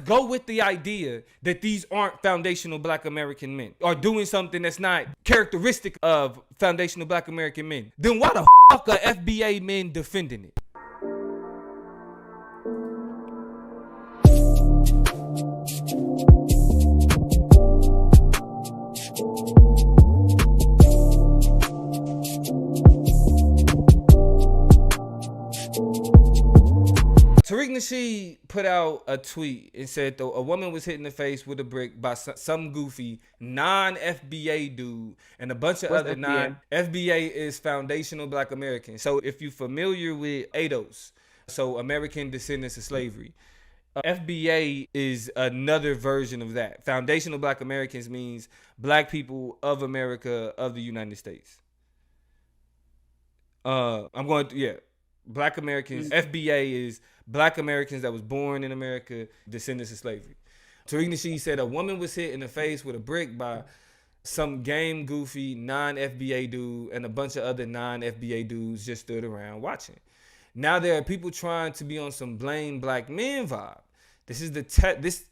go with the idea that these aren't foundational Black American men or doing something that's not characteristic of foundational Black American men, then why the fuck are FBA men defending it? Tariq Nasheed put out a tweet and said a woman was hit in the face with a brick by some goofy non-FBA dude and a bunch of other FBA is foundational Black Americans. So if you're familiar with ADOS, so American Descendants of Slavery, FBA is another version of that. Foundational Black Americans means Black people of America, of the United States. Black Americans. FBA is Black Americans that was born in America, descendants of slavery. Tariq Nasheed said a woman was hit in the face with a brick by some game goofy non-FBA dude, and a bunch of other non-FBA dudes just stood around watching. Now there are people trying to be on some blame Black men vibe. This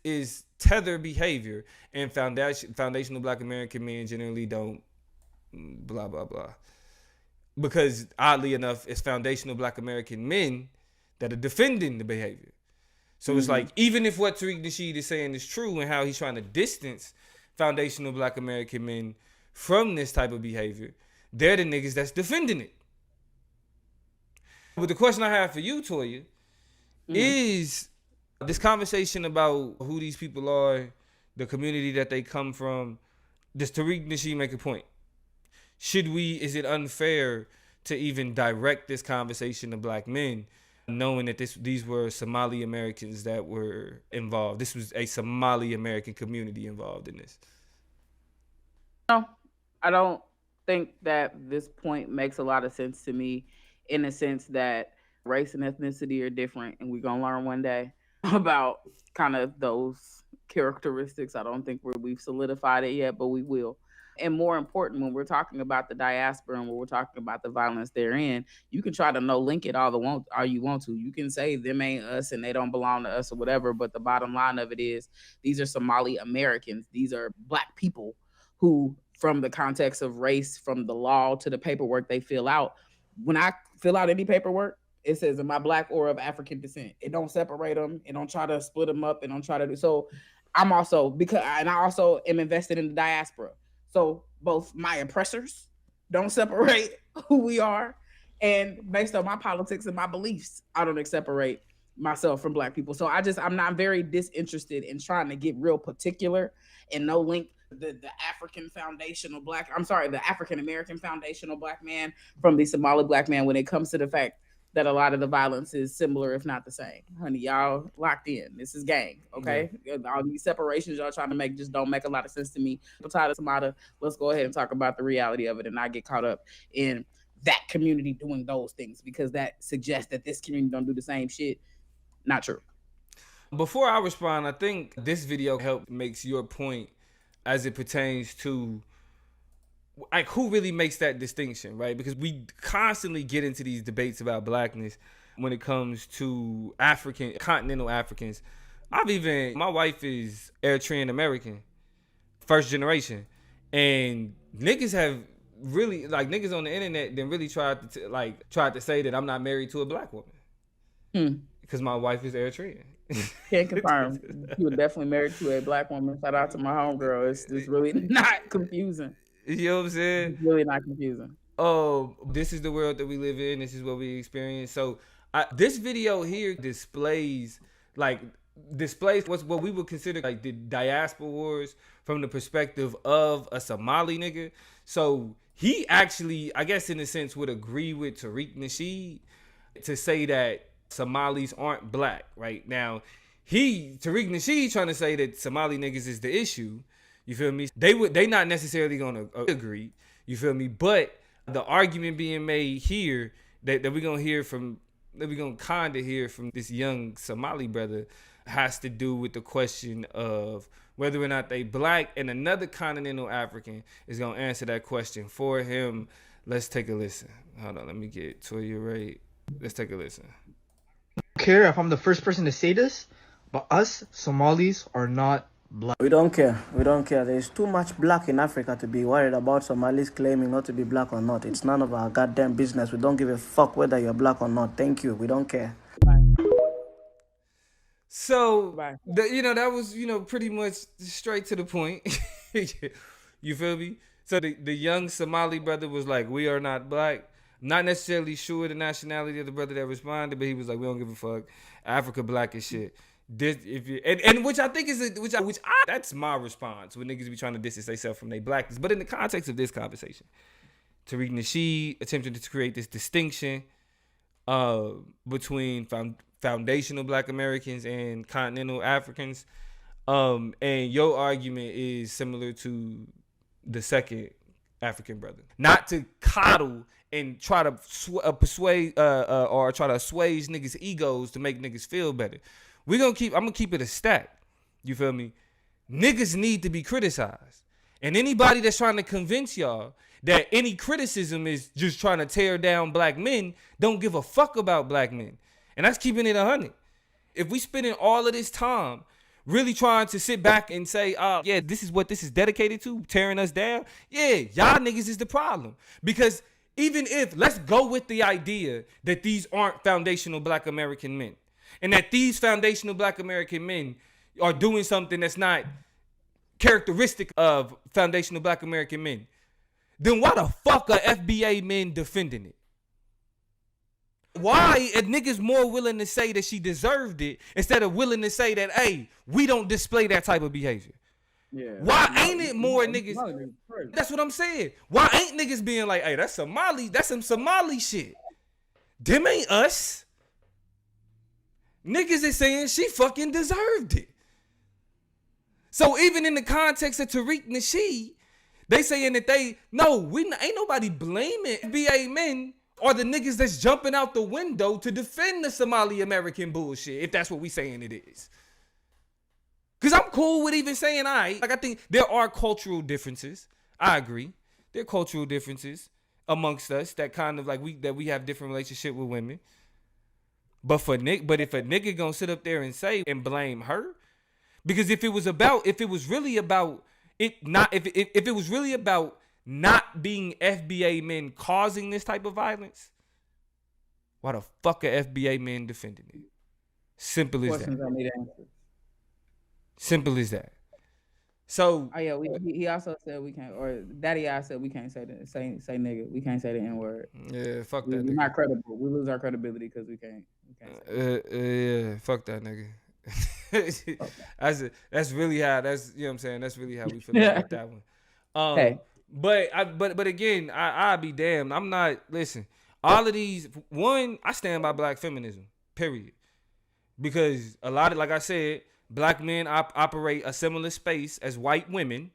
is tether behavior, and foundational Black American men generally don't blah blah blah. Because oddly enough, it's foundational Black American men that are defending the behavior. So it's like, even if what Tariq Nasheed is saying is true and how he's trying to distance foundational Black American men from this type of behavior, they're the niggas that's defending it. But the question I have for you, Toya, is this conversation about who these people are, the community that they come from. Does Tariq Nasheed make a point? Is it unfair to even direct this conversation to Black men, knowing that these were Somali Americans that were involved? This was a Somali American community involved in this. No, I don't think that this point makes a lot of sense to me, in the sense that race and ethnicity are different, and we're going to learn one day about kind of those characteristics. I don't think we've solidified it yet, but we will. And more important, when we're talking about the diaspora and when we're talking about the violence therein, you can try to link it all you want to. You can say them ain't us and they don't belong to us or whatever, but the bottom line of it is these are Somali Americans. These are Black people who, from the context of race, from the law to the paperwork they fill out, when I fill out any paperwork, it says, am I Black or of African descent? It don't separate them. It don't try to split them up. It don't try to do so. I also am invested in the diaspora. So both my oppressors don't separate who we are, and based on my politics and my beliefs, I don't separate myself from Black people. So I'm not very disinterested in trying to get real particular and link the African American foundational Black man from the Somali Black man when it comes to the fact that a lot of the violence is similar, if not the same. Honey, y'all locked in. This is gang, okay? Yeah. All these separations y'all trying to make just don't make a lot of sense to me. Let's go ahead and talk about the reality of it and not get caught up in that community doing those things, because that suggests that this community don't do the same shit. Not true. Before I respond, I think this video makes your point as it pertains to like who really makes that distinction, right? Because we constantly get into these debates about Blackness when it comes to continental Africans. My wife is Eritrean American, first generation, and niggas have really, like, niggas on the internet then really tried to say that I'm not married to a Black woman because my wife is Eritrean. Can't confirm. You were definitely married to a Black woman. Shout out to my homegirl. It's really not confusing. You know what I'm saying? It's really not confusing. Oh, this is the world that we live in. This is what we experience. So this video here displays what we would consider like the diaspora wars from the perspective of a Somali nigga. So he actually, I guess in a sense, would agree with Tariq Nasheed to say that Somalis aren't Black. Right now, Tariq Nasheed trying to say that Somali niggas is the issue. You feel me? They not necessarily gonna agree. You feel me? But the argument being made here that we're gonna hear from, that we're gonna kinda hear from this young Somali brother, has to do with the question of whether or not they Black, and another continental African is gonna answer that question for him. Let's take a listen. Hold on, let me get Toya right. Let's take a listen. I don't care if I'm the first person to say this, But us Somalis are not black. We don't care. We don't care. There's too much black in Africa to be worried about Somalis claiming not to be black or not. It's none of our goddamn business. We don't give a fuck whether you're black or not. Thank you. We don't care. So, that was, pretty much straight to the point. You feel me? So the young Somali brother was like, we are not black. Not necessarily sure the nationality of the brother that responded, but he was like, we don't give a fuck. Africa black as shit. This, if you, and which I think is that's my response when niggas be trying to distance themselves from their blackness. But in the context of this conversation, Tariq Nasheed attempted to create this distinction between foundational Black Americans and continental Africans, and your argument is similar to the second African brother. Not to coddle and try to persuade or try to assuage niggas' egos to make niggas feel better. I'm gonna keep it a stack. You feel me? Niggas need to be criticized. And anybody that's trying to convince y'all that any criticism is just trying to tear down black men don't give a fuck about black men. And that's keeping it 100. If we spending all of this time really trying to sit back and say, yeah, this is what this is dedicated to, tearing us down, yeah, y'all niggas is the problem. Because even if, let's go with the idea that these aren't foundational Black American men, and that these foundational Black American men are doing something that's not characteristic of foundational Black American men, then why the fuck are FBA men defending it? Why are niggas more willing to say that she deserved it instead of willing to say that, hey, we don't display that type of behavior? Yeah. Why ain't it more niggas? That's what I'm saying. Why ain't niggas being like, hey, that's Somali, that's some Somali shit. Them ain't us. Niggas is saying she fucking deserved it. So even in the context of Tariq Nasheed, they saying that ain't nobody blaming FBA men or the niggas that's jumping out the window to defend the Somali American bullshit, if that's what we saying it is. Because I'm cool with even saying, I think there are cultural differences. I agree. There are cultural differences amongst us that kind of like we have different relationship with women. But if a nigga gonna sit up there and say and blame her, because if it was really about not being FBA men causing this type of violence, why the fuck are FBA men defending it? Simple as that. Simple as that. So he also said we can't, or Daddy I said we can't say nigga. We can't say the N-word. Yeah, fuck that. We're not credible. We lose our credibility because we can't say yeah, fuck that nigga. That's really how, that's, you know what I'm saying, that's really how we feel about that one. Hey. But again, I'll be damned. I'm not, listen, all of these, one, I stand by Black feminism, period. Because a lot of, like I said, Black men operate a similar space as white women.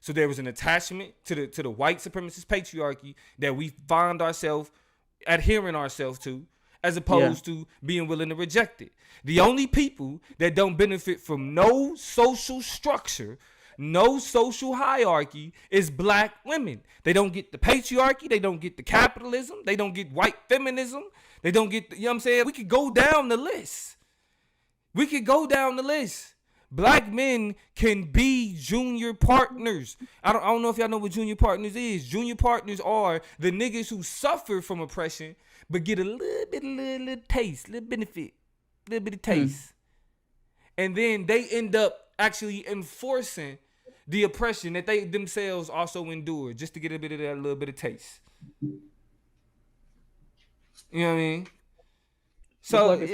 So there was an attachment to the white supremacist patriarchy that we find ourselves adhering ourselves to, as opposed to being willing to reject it. The only people that don't benefit from no social structure, no social hierarchy, is Black women. They don't get the patriarchy. They don't get the capitalism. They don't get white feminism. They don't get, you know what I'm saying? We could go down the list. Black men can be junior partners. I don't know if y'all know what junior partners is. Junior partners are the niggas who suffer from oppression but get a little taste, little benefit, little bit of taste. And then they end up actually enforcing the oppression that they themselves also endure just to get a bit of that little bit of taste. You know what I mean? So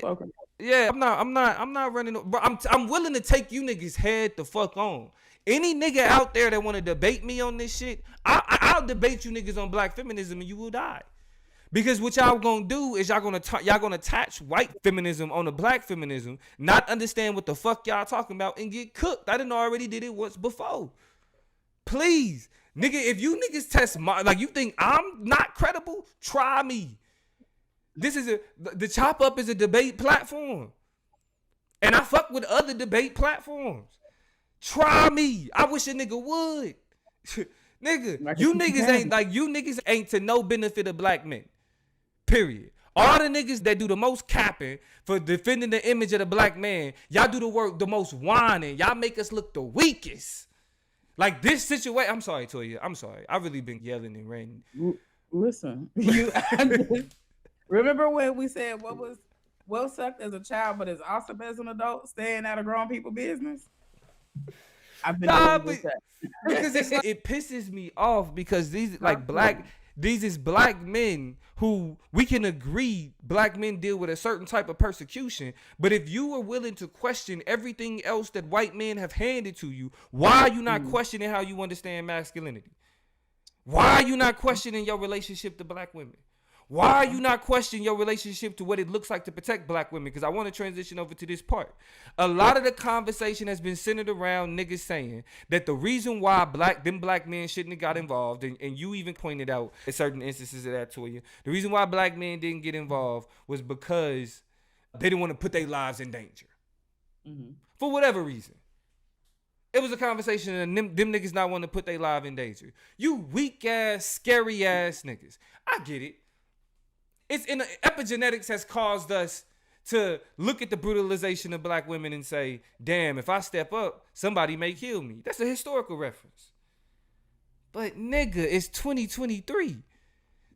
yeah, I'm not running, but I'm willing to take you niggas head the fuck on. Any nigga out there that want to debate me on this shit, I'll debate you niggas on Black feminism and you will die. Because what y'all gonna do is y'all gonna attach white feminism on the Black feminism, not understand what the fuck y'all talking about, and get cooked. I didn't already did it once before. Please, nigga, if you niggas test you think I'm not credible, try me. The Chop Up is a debate platform. And I fuck with other debate platforms. Try me. I wish a nigga would. Nigga, you niggas ain't to no benefit of Black men. Period. All the niggas that do the most capping for defending the image of the black man, y'all do the work, the most whining. Y'all make us look the weakest. Like this situation. I'm sorry, Toya. I'm sorry. I really been yelling and ranting. Listen, remember when we said what sucked as a child, but is awesome as an adult, staying out of grown people business? I've been because it's like, it pisses me off because these is black men who we can agree black men deal with a certain type of persecution. But if you were willing to question everything else that white men have handed to you, why are you not questioning how you understand masculinity? Why are you not questioning your relationship to black women? Why are you not questioning your relationship to what it looks like to protect black women? Because I want to transition over to this part. A lot of the conversation has been centered around niggas saying that the reason why black men shouldn't have got involved, and you even pointed out in certain instances of that to you, the reason why black men didn't get involved was because they didn't want to put their lives in danger. For whatever reason. It was a conversation and them niggas not want to put their life in danger. You weak ass, scary ass niggas. I get it. It's in epigenetics has caused us to look at the brutalization of black women and say, damn, if I step up, somebody may kill me. That's a historical reference. But nigga, it's 2023.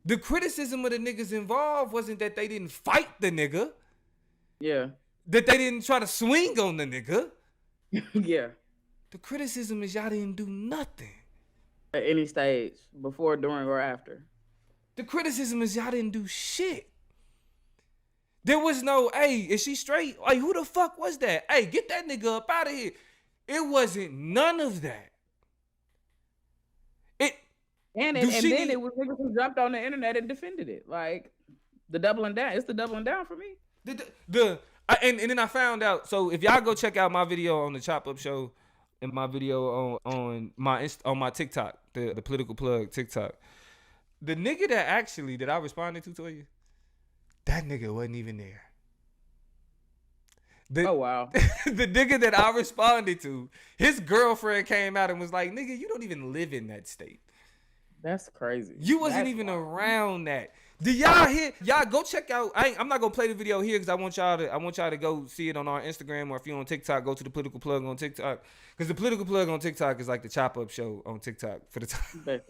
The criticism of the niggas involved wasn't that they didn't fight the nigga. Yeah. That they didn't try to swing on the nigga. Yeah. The criticism is y'all didn't do nothing. At any stage, before, during, or after. The criticism is y'all didn't do shit. There was no, hey, is she straight? Hey, who the fuck was that? Hey, get that nigga up out of here. It wasn't none of that. And then it was niggas who jumped on the internet and defended it. Like, the doubling down. It's the doubling down for me. And then I found out, so if y'all go check out my video on the Chop Up Show and my video on my TikTok, the Political Plug TikTok, the nigga that I responded to you, that nigga wasn't even there. Oh, wow. The nigga that I responded to, his girlfriend came out and was like, nigga, you don't even live in that state. That's crazy. You wasn't even around that. Do y'all hear? Y'all go check out. I'm not gonna play the video here because I want y'all to go see it on our Instagram, or if you're on TikTok, go to the Political Plug on TikTok. Because the Political Plug on TikTok is like the Chop Up Show on TikTok for the time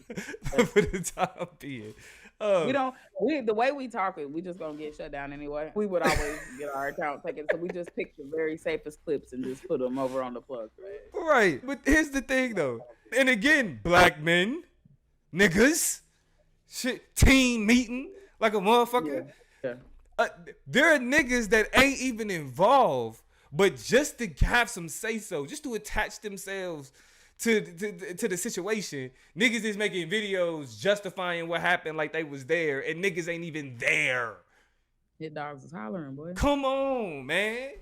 for the time being. The way we talk it, we just gonna get shut down anyway. We would always get our account taken, so we just pick the very safest clips and just put them over on the plug. Right, but here's the thing though, and again, black men, niggas, shit, team meeting like a motherfucker. Yeah. There are niggas that ain't even involved, but just to have some say so, just to attach themselves to the situation, niggas is making videos justifying what happened like they was there, and niggas ain't even there. Hit dogs is hollering, boy. Come on, man.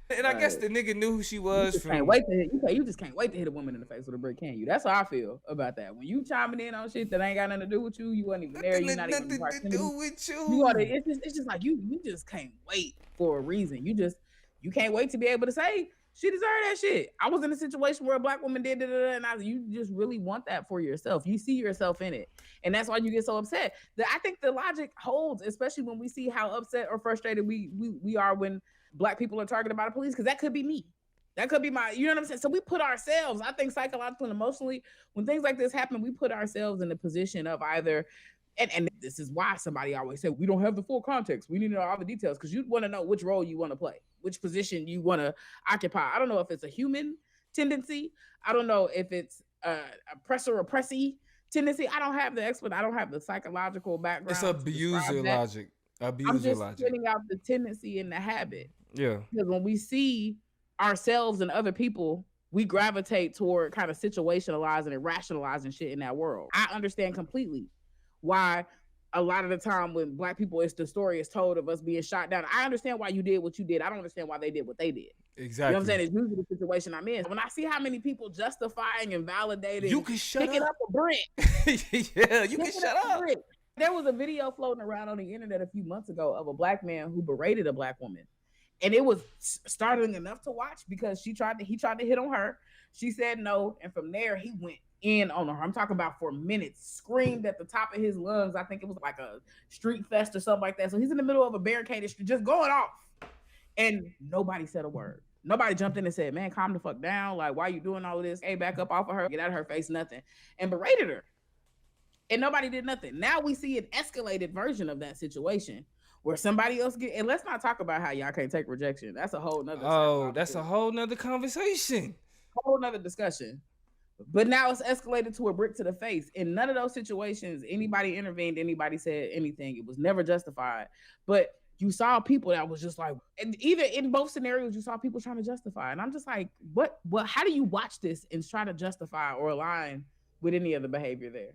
And I guess the nigga knew who she was. You just can't wait to hit a woman in the face with a brick, can you? That's how I feel about that. When you chiming in on shit that ain't got nothing to do with you, you wasn't even there. You not even nothing to do with you. It's just like you just can't wait for a reason. You can't wait to be able to say she deserved that shit. I was in a situation where a black woman did and you just really want that for yourself. You see yourself in it, and that's why you get so upset. I think the logic holds, especially when we see how upset or frustrated we are when Black people are targeted by the police, because that could be me. That could be you know what I'm saying? So we put ourselves, I think psychologically and emotionally, when things like this happen, we put ourselves in the position of either, and this is why somebody always said, we don't have the full context. We need to know all the details, because you want to know which role you want to play, which position you want to occupy. I don't know if it's a human tendency. I don't know if it's a oppressor-oppressee tendency. I don't have the psychological background. It's abuser logic. I'm just getting out the tendency and the habit. Yeah. Because when we see ourselves and other people, we gravitate toward kind of situationalizing and rationalizing shit in that world. I understand completely why a lot of the time when Black people, the story is told of us being shot down. I understand why you did what you did. I don't understand why they did what they did. Exactly. You know what I'm saying? It's usually the situation I'm in. When I see how many people justifying and validating, you can shut picking up. up a brick. Yeah, you can shut up. There was a video floating around on the internet a few months ago of a Black man who berated a Black woman. And it was startling enough to watch because he tried to hit on her. She said no. And from there, he went in on her. I'm talking about for minutes, screamed at the top of his lungs. I think it was like a street fest or something like that. So he's in the middle of a barricaded street, just going off. And nobody said a word. Nobody jumped in and said, man, calm the fuck down. Like, why you doing all of this? Hey, back up off of her, get out of her face, nothing. And berated her. And nobody did nothing. Now we see an escalated version of that situation where somebody else get, and let's not talk about how y'all can't take rejection. That's a whole nother. Oh, that's a whole nother conversation. Whole nother discussion. But now it's escalated to a brick to the face. In none of those situations, anybody intervened, anybody said anything. It was never justified. But you saw people that was just like, and either in both scenarios, you saw people trying to justify. And I'm just like, how do you watch this and try to justify or align with any of the behavior there?